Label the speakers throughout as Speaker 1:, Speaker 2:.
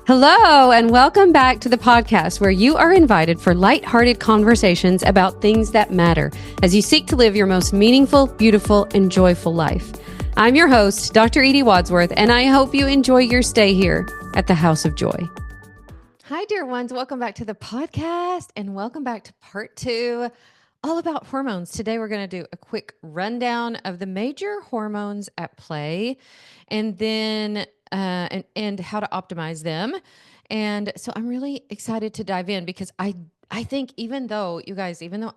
Speaker 1: Hello, and welcome back to the podcast where you are invited for lighthearted conversations about things that matter as you seek to live your most meaningful, beautiful, and joyful life. I'm your host, Dr. Edie Wadsworth, and I hope you enjoy your stay here at the House of Joy. Hi, dear ones. Welcome back to the podcast, and welcome back to part 2, all about hormones. Today, we're going to do a quick rundown of the major hormones at play, and then and how to optimize them. And so I'm really excited to dive in because I think even though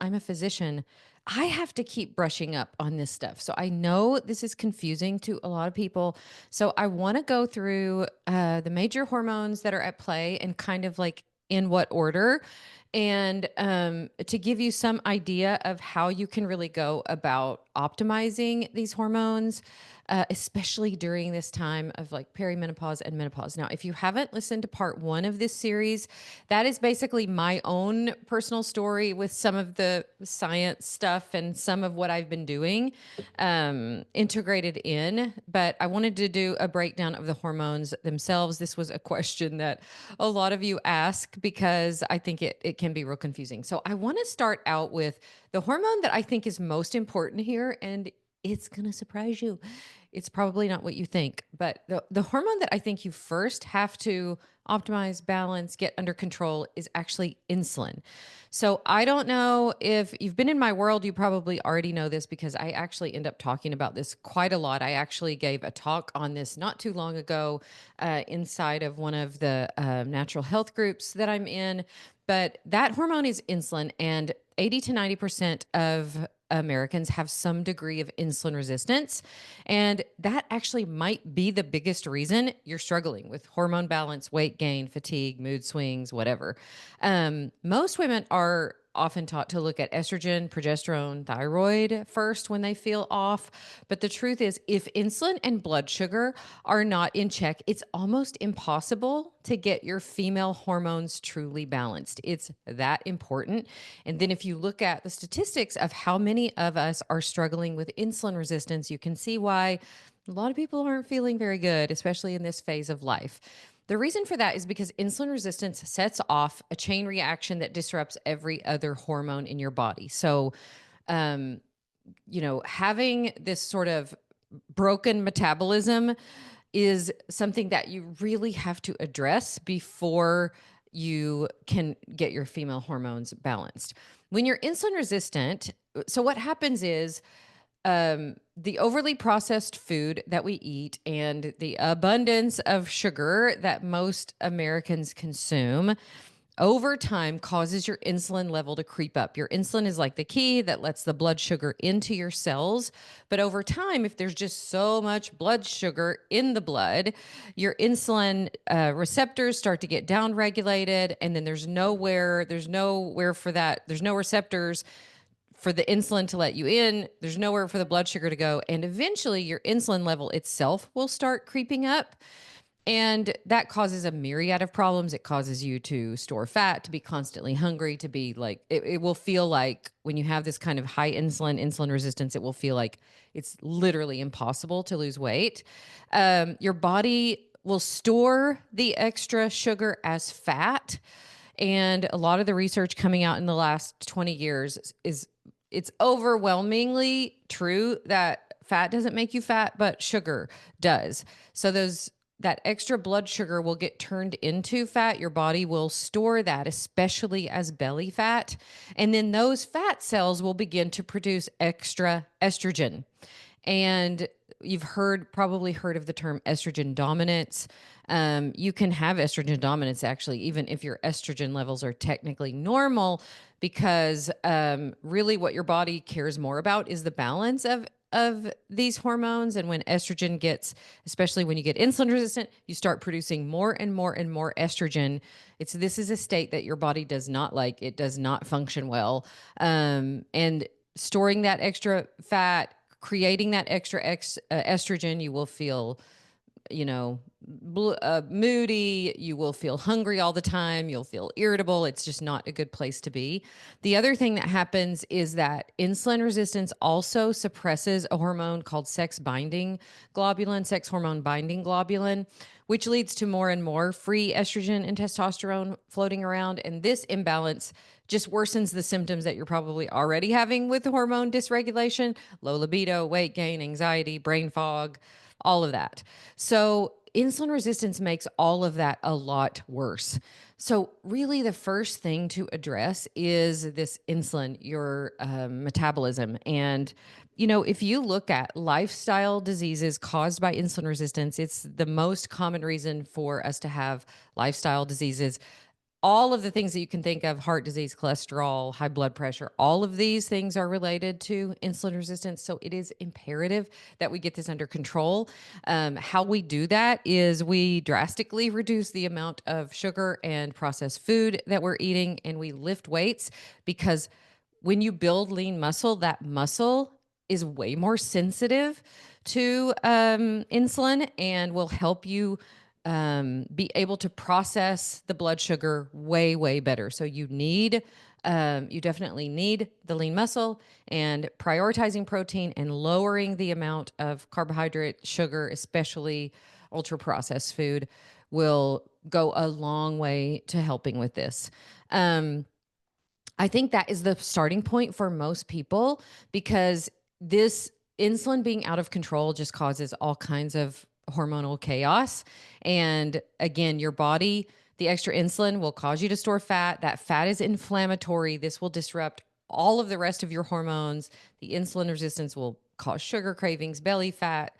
Speaker 1: I'm a physician, I have to keep brushing up on this stuff. So I know this is confusing to a lot of people. So I want to go through the major hormones that are at play and kind of like in what order, and to give you some idea of how you can really go about optimizing these hormones, especially during this time of like perimenopause and menopause. Now, if you haven't listened to part 1 of this series, that is basically my own personal story with some of the science stuff and some of what I've been doing integrated in. But I wanted to do a breakdown of the hormones themselves. This was a question that a lot of you ask because I think it can be real confusing. So I want to start out with the hormone that I think is most important here, and it's going to surprise you. It's probably not what you think, but the hormone that I think you first have to optimize, balance, get under control is actually insulin. So I don't know if you've been in my world, you probably already know this because I actually end up talking about this quite a lot. I actually gave a talk on this not too long ago inside of one of the natural health groups that I'm in. But that hormone is insulin, and 80 to 90% of Americans have some degree of insulin resistance. And that actually might be the biggest reason you're struggling with hormone balance, weight gain, fatigue, mood swings, whatever. Most women are often taught to look at estrogen, progesterone, thyroid first when they feel off. But the truth is, if insulin and blood sugar are not in check, it's almost impossible to get your female hormones truly balanced. It's that important. And then if you look at the statistics of how many of us are struggling with insulin resistance, you can see why a lot of people aren't feeling very good, especially in this phase of life. The reason for that is because insulin resistance sets off a chain reaction that disrupts every other hormone in your body. So, having this sort of broken metabolism is something that you really have to address before you can get your female hormones balanced. When you're insulin resistant, so what happens is the overly processed food that we eat and the abundance of sugar that most Americans consume over time causes your insulin level to creep up. Your insulin is like the key that lets the blood sugar into your cells. But over time, if there's just so much blood sugar in the blood, your insulin receptors start to get downregulated, and then there's nowhere for that. There's no receptors for the insulin to let you in. There's nowhere for the blood sugar to go. And eventually your insulin level itself will start creeping up. And that causes a myriad of problems. It causes you to store fat, to be constantly hungry, to be like, it will feel like when you have this kind of high insulin resistance, it will feel like it's literally impossible to lose weight. Your body will store the extra sugar as fat. And a lot of the research coming out in the last 20 years it's overwhelmingly true that fat doesn't make you fat, but sugar does. So that extra blood sugar will get turned into fat. Your body will store that, especially as belly fat. And then those fat cells will begin to produce extra estrogen. And you've probably heard of the term estrogen dominance. You can have estrogen dominance actually, even if your estrogen levels are technically normal, because really what your body cares more about is the balance of these hormones. And when estrogen especially when you get insulin resistant, you start producing more and more and more estrogen. This is a state that your body does not like. It does not function well. And storing that extra fat, creating that extra estrogen, you will feel, moody. You will feel hungry all the time. You'll feel irritable. It's just not a good place to be. The other thing that happens is that insulin resistance also suppresses a hormone called sex hormone binding globulin, which leads to more and more free estrogen and testosterone floating around. And this imbalance just worsens the symptoms that you're probably already having with hormone dysregulation, low libido, weight gain, anxiety, brain fog, all of that. So insulin resistance makes all of that a lot worse. So, really, the first thing to address is this insulin, your metabolism. And, if you look at lifestyle diseases caused by insulin resistance, it's the most common reason for us to have lifestyle diseases. All of the things that you can think of, heart disease, cholesterol, high blood pressure, all of these things are related to insulin resistance. So it is imperative that we get this under control. How we do that is we drastically reduce the amount of sugar and processed food that we're eating, and we lift weights, because when you build lean muscle, that muscle is way more sensitive to insulin and will help you be able to process the blood sugar way, way better. So you definitely need the lean muscle, and prioritizing protein and lowering the amount of carbohydrate, sugar, especially ultra processed food, will go a long way to helping with this. I think that is the starting point for most people, because this insulin being out of control just causes all kinds of hormonal chaos. And again, your body, the extra insulin will cause you to store fat. That fat is inflammatory. This will disrupt all of the rest of your hormones. The insulin resistance will cause sugar cravings, belly fat,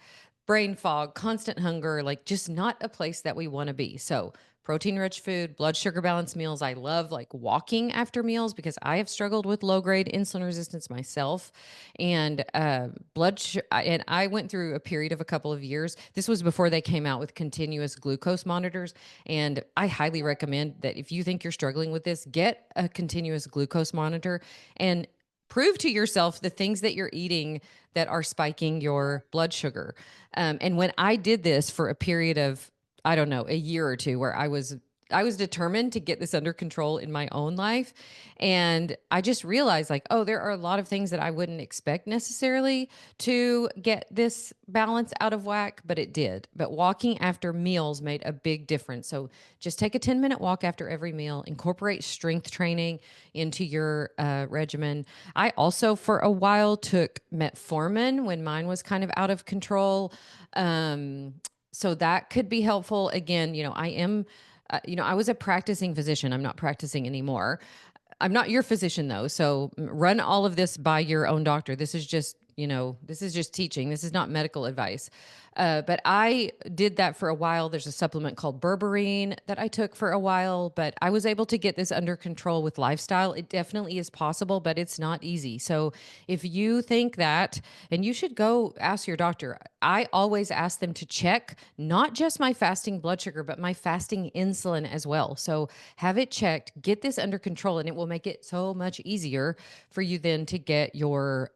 Speaker 1: brain fog, constant hunger, like just not a place that we want to be. So protein rich food, blood sugar balanced meals. I love like walking after meals, because I have struggled with low grade insulin resistance myself. And and I went through a period of a couple of years. This was before they came out with continuous glucose monitors. And I highly recommend that if you think you're struggling with this, get a continuous glucose monitor and prove to yourself the things that you're eating that are spiking your blood sugar. And when I did this for a period of, I don't know, a year or two, where I was determined to get this under control in my own life. And I just realized, like, oh, there are a lot of things that I wouldn't expect necessarily to get this balance out of whack, but it did. But walking after meals made a big difference. So just take a 10-minute walk after every meal, incorporate strength training into your regimen. I also, for a while, took metformin when mine was kind of out of control. So that could be helpful. Again, I was a practicing physician. I'm not practicing anymore. I'm not your physician though. So run all of this by your own doctor. This is just teaching. This is not medical advice. But I did that for a while. There's a supplement called berberine that I took for a while, but I was able to get this under control with lifestyle. It definitely is possible, but it's not easy. So if you think that, and you should go ask your doctor. I always ask them to check not just my fasting blood sugar, but my fasting insulin as well. So have it checked, get this under control, and it will make it so much easier for you then to get your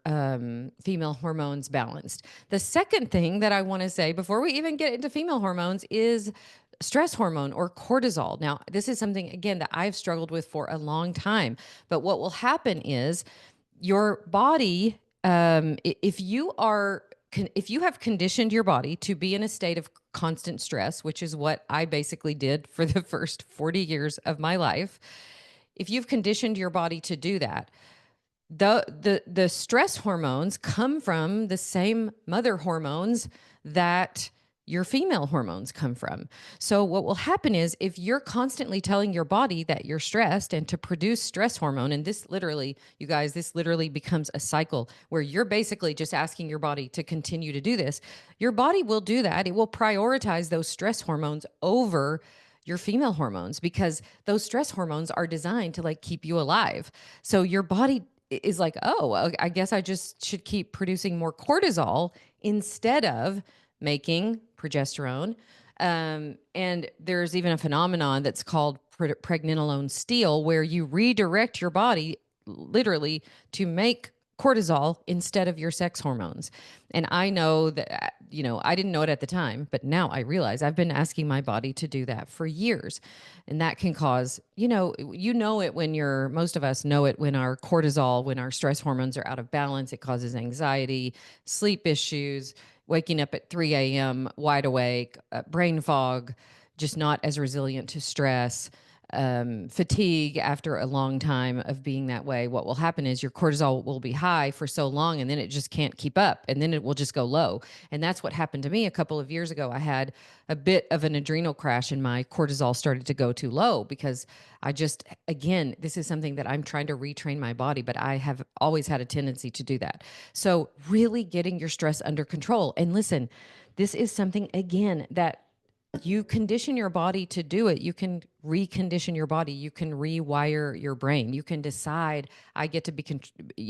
Speaker 1: female hormones balanced. The second thing that I want to say before we even get into female hormones is stress hormone, or cortisol. Now, this is something, again, that I've struggled with for a long time. But what will happen is your body, if you have conditioned your body to be in a state of constant stress, which is what I basically did for the first 40 years of my life, if you've conditioned your body to do that, the stress hormones come from the same mother hormones that your female hormones come from. So what will happen is, if you're constantly telling your body that you're stressed and to produce stress hormone, and this literally, you guys, this literally becomes a cycle where you're basically just asking your body to continue to do this, your body will do that. It will prioritize those stress hormones over your female hormones, because those stress hormones are designed to like keep you alive. So your body is like, oh, I guess I just should keep producing more cortisol instead of making progesterone. And there's even a phenomenon that's called pregnenolone steal, where you redirect your body literally to make cortisol instead of your sex hormones. And I know that, I didn't know it at the time, but now I realize I've been asking my body to do that for years. And that can cause, most of us know it when our cortisol, when our stress hormones are out of balance, it causes anxiety, sleep issues, waking up at 3 a.m. wide awake, brain fog, just not as resilient to stress, fatigue after a long time of being that way. What will happen is your cortisol will be high for so long, and then it just can't keep up, and then it will just go low. And that's what happened to me a couple of years ago. I had a bit of an adrenal crash, and my cortisol started to go too low because I just, again, this is something that I'm trying to retrain my body, but I have always had a tendency to do that. So really getting your stress under control. And listen, this is something, again, that you condition your body to do it. You can recondition your body. You can rewire your brain. You can decide, I get to be,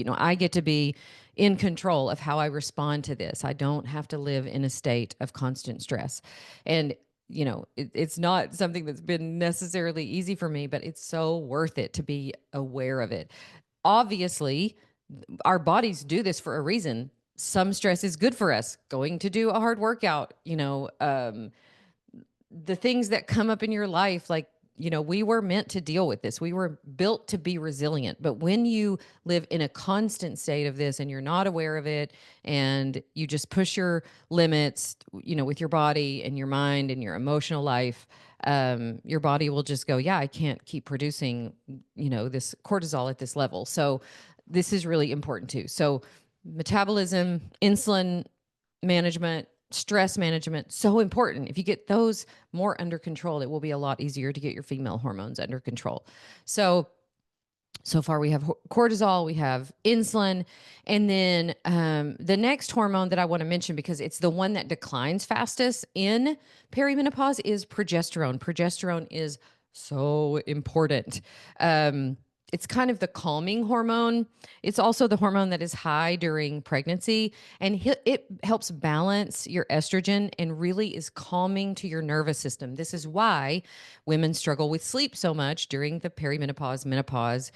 Speaker 1: I get to be in control of how I respond to this. I don't have to live in a state of constant stress. And it's not something that's been necessarily easy for me, but it's so worth it to be aware of it. Obviously, our bodies do this for a reason. Some stress is good for us. Going to do a hard workout, the things that come up in your life, like, we were meant to deal with this. We were built to be resilient. But when you live in a constant state of this and you're not aware of it, and you just push your limits, with your body and your mind and your emotional life, your body will just go, yeah, I can't keep producing, this cortisol at this level. So this is really important too. So metabolism, insulin management, stress management, so important. If you get those more under control, it will be a lot easier to get your female hormones under control. So far we have cortisol, we have insulin, and then the next hormone that I want to mention, because it's the one that declines fastest in perimenopause, is progesterone. Progesterone is so important. It's kind of the calming hormone. It's also the hormone that is high during pregnancy, and it helps balance your estrogen and really is calming to your nervous system. This is why women struggle with sleep so much during the perimenopause, menopause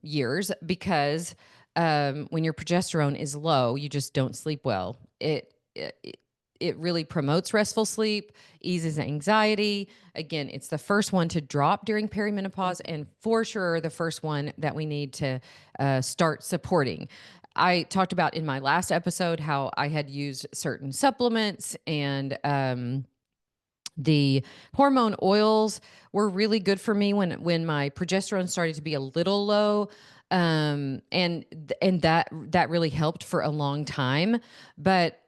Speaker 1: years, because when your progesterone is low, you just don't sleep well. It really promotes restful sleep, eases anxiety. Again, it's the first one to drop during perimenopause, and for sure the first one that we need to start supporting. I talked about in my last episode how I had used certain supplements, and the hormone oils were really good for me when my progesterone started to be a little low. And that really helped for a long time. But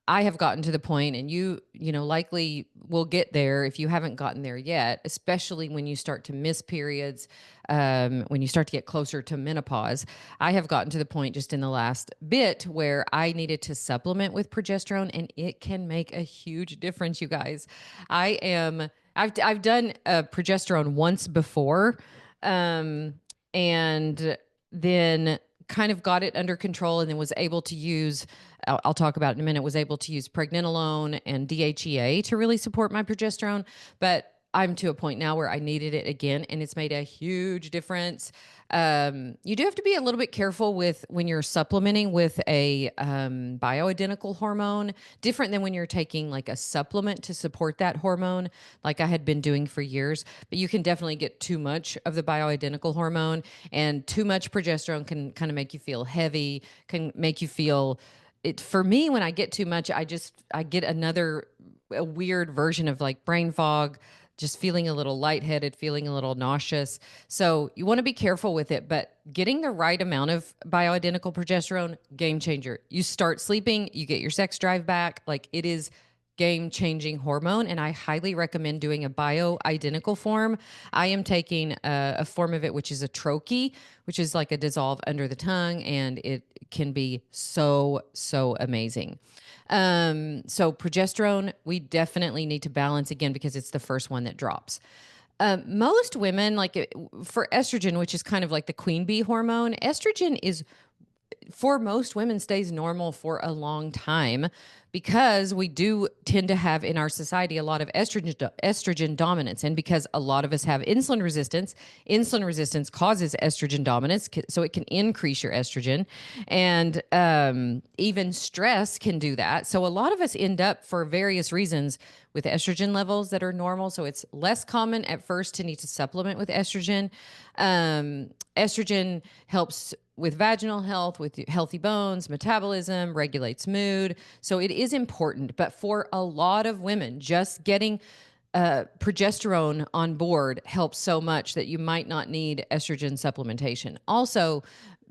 Speaker 1: I have gotten to the point, and you likely will get there if you haven't gotten there yet, especially when you start to miss periods, when you start to get closer to menopause. I have gotten to the point just in the last bit where I needed to supplement with progesterone, and it can make a huge difference, you guys. I've done progesterone once before, and then kind of got it under control, and then was able to use, I'll talk about it in a minute, was able to use pregnenolone and DHEA to really support my progesterone. But I'm to a point now where I needed it again, and it's made a huge difference. You do have to be a little bit careful with when you're supplementing with a bioidentical hormone, different than when you're taking like a supplement to support that hormone, like I had been doing for years. But you can definitely get too much of the bioidentical hormone, and too much progesterone can kind of make you feel heavy, can make you feel it. For me, when I get too much, I get a weird version of like brain fog, just feeling a little lightheaded, feeling a little nauseous. So you want to be careful with it, but getting the right amount of bioidentical progesterone, game changer. You start sleeping, you get your sex drive back. Like, it is game-changing hormone, and I highly recommend doing a bioidentical form. I am taking a form of it, which is a troche, which is like a dissolve under the tongue, and it can be so, so amazing. So progesterone, we definitely need to balance again because it's the first one that drops. Most women, for estrogen, which is kind of like the queen bee hormone, estrogen is, for most women, stays normal for a long time, because we do tend to have in our society a lot of estrogen dominance. And because a lot of us have insulin resistance causes estrogen dominance. So it can increase your estrogen, and even stress can do that. So a lot of us end up, for various reasons, with estrogen levels that are normal. So it's less common at first to need to supplement with estrogen. Estrogen helps with vaginal health, with healthy bones, metabolism, regulates mood. So it is important, but for a lot of women, just getting progesterone on board helps so much that you might not need estrogen supplementation. Also,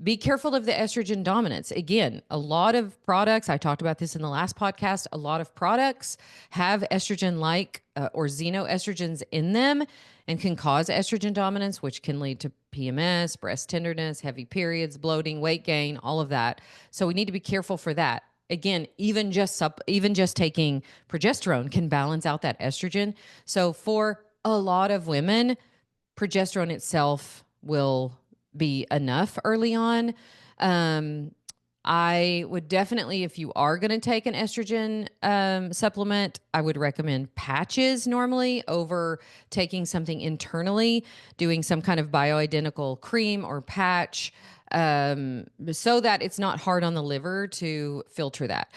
Speaker 1: be careful of the estrogen dominance. Again, a lot of products, I talked about this in the last podcast, a lot of products have estrogen like or xenoestrogens in them and can cause estrogen dominance, which can lead to PMS, breast tenderness, heavy periods, bloating, weight gain, all of that. So we need to be careful for that. Again, even just taking progesterone can balance out that estrogen. So for a lot of women, progesterone itself will be enough early on. I would definitely, if you are going to take an estrogen supplement, I would recommend patches normally over taking something internally, doing some kind of bioidentical cream or patch, so that it's not hard on the liver to filter that.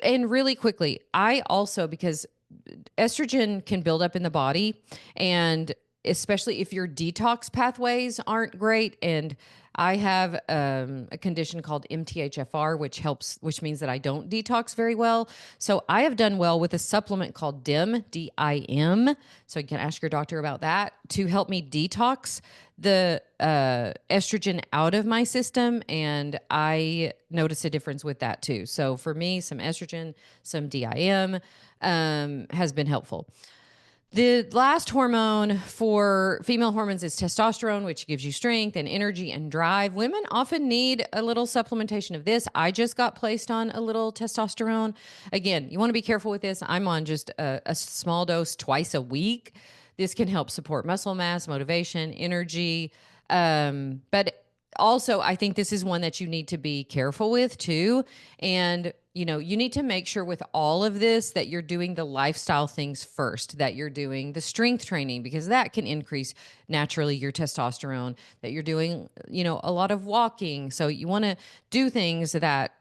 Speaker 1: And really quickly, I also, because estrogen can build up in the body, and especially if your detox pathways aren't great. And I have a condition called MTHFR, which means that I don't detox very well. So I have done well with a supplement called DIM, DIM. So you can ask your doctor about that to help me detox the estrogen out of my system. And I notice a difference with that too. So for me, some estrogen, some DIM has been helpful. The last hormone for female hormones is testosterone, which gives you strength and energy and drive. Women often need a little supplementation of this. I just got placed on a little testosterone. Again, you want to be careful with this. I'm on just a small dose twice a week. This can help support muscle mass, motivation, energy. But also, I think this is one that you need to be careful with too. And you need to make sure with all of this that you're doing the lifestyle things first, that you're doing the strength training, because that can increase naturally your testosterone, that you're doing, a lot of walking. So you want to do things that,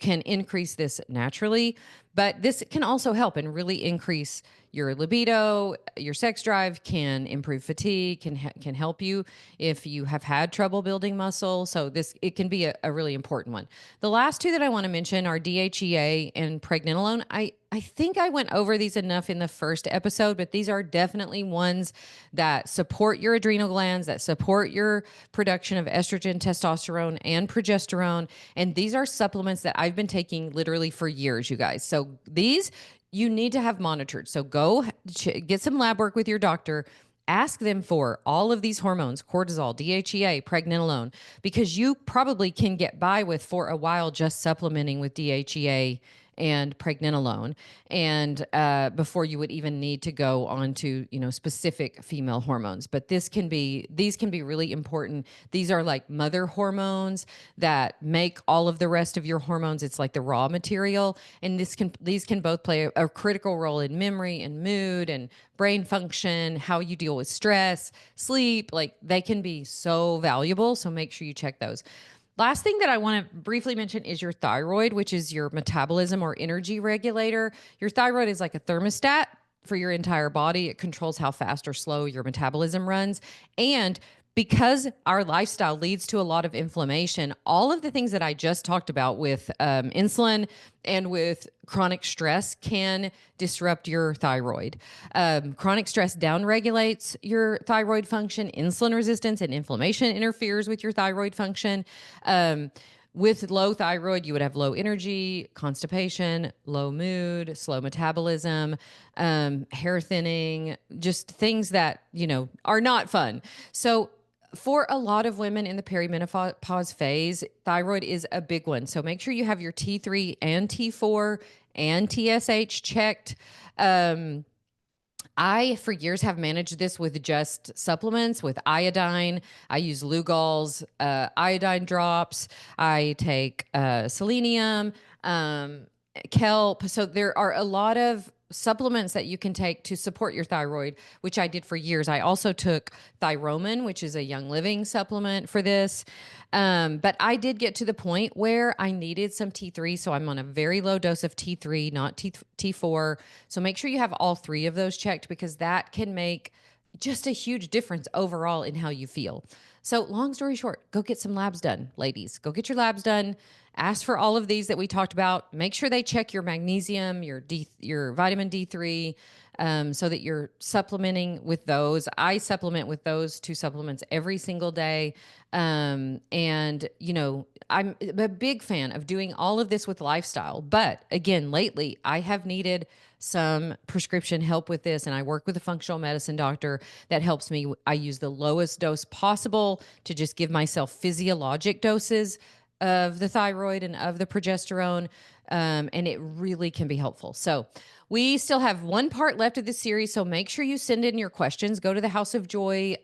Speaker 1: can increase this naturally, but this can also help and really increase your libido, your sex drive, can improve fatigue, can help you if you have had trouble building muscle. So it can be a really important one. The last two that I want to mention are DHEA and pregnenolone. I think I went over these enough in the first episode, but these are definitely ones that support your adrenal glands, that support your production of estrogen, testosterone, and progesterone. And these are supplements that I've been taking literally for years, you guys. So these you need to have monitored. So go get some lab work with your doctor. Ask them for all of these hormones, cortisol, DHEA, pregnenolone, because you probably can get by with for a while just supplementing with DHEA and pregnenolone, and before you would even need to go on to specific female hormones. But these can be really important. These are like mother hormones that make all of the rest of your hormones. It's like the raw material, and these can both play a critical role in memory and mood and brain function, how you deal with stress, sleep. Like they can be so valuable. So make sure you check those. Last thing that I want to briefly mention is your thyroid, which is your metabolism or energy regulator. Your thyroid is like a thermostat for your entire body. It controls how fast or slow your metabolism runs. And because our lifestyle leads to a lot of inflammation, all of the things that I just talked about with insulin and with chronic stress can disrupt your thyroid. Chronic stress downregulates your thyroid function. Insulin resistance and inflammation interferes with your thyroid function. With low thyroid, you would have low energy, constipation, low mood, slow metabolism, hair thinning, just things that, are not fun. So for a lot of women in the perimenopause phase, thyroid is a big one. So make sure you have your T3 and T4 and TSH checked. I, for years, have managed this with just supplements, with iodine. I use Lugol's iodine drops. I take selenium, kelp. So there are a lot of supplements that you can take to support your thyroid, which I did for years. I also took Thyromin, which is a Young Living supplement for this. But I did get to the point where I needed some T3. So I'm on a very low dose of T3, not T4. So make sure you have all three of those checked, because that can make just a huge difference overall in how you feel. So long story short, go get some labs done, ladies. Go get your labs done ask for all of these that we talked about. Make sure they check your magnesium, your vitamin D3, so that you're supplementing with those. I supplement with those two supplements every single day. And, I'm a big fan of doing all of this with lifestyle. But again, lately, I have needed some prescription help with this. And I work with a functional medicine doctor that helps me. I use the lowest dose possible to just give myself physiologic doses of the thyroid and of the progesterone. And it really can be helpful. So we still have one part left of this series. So make sure you send in your questions. Go to the House of Joy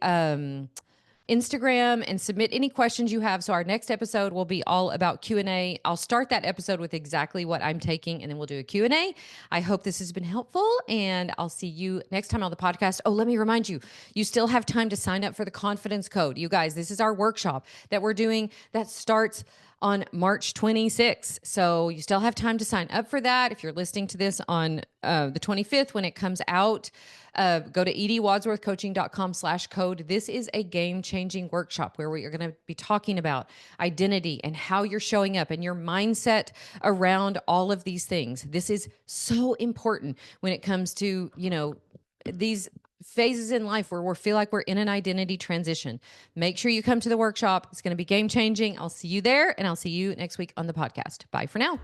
Speaker 1: Instagram and submit any questions you have. So our next episode will be all about Q&A. I'll start that episode with exactly what I'm taking, and then we'll do a Q&A. I hope this has been helpful, and I'll see you next time on the podcast. Oh, let me remind you, you still have time to sign up for the confidence code. You guys, this is our workshop that we're doing that starts on March 26th. So you still have time to sign up for that. If you're listening to this on the 25th when it comes out, go to edwadsworthcoaching.com/code. This is a game-changing workshop where we are going to be talking about identity and how you're showing up and your mindset around all of these things. This is so important when it comes to, these phases in life where we feel like we're in an identity transition. Make sure you come to the workshop. It's going to be game-changing. I'll see you there, and I'll see you next week on the podcast. Bye for now.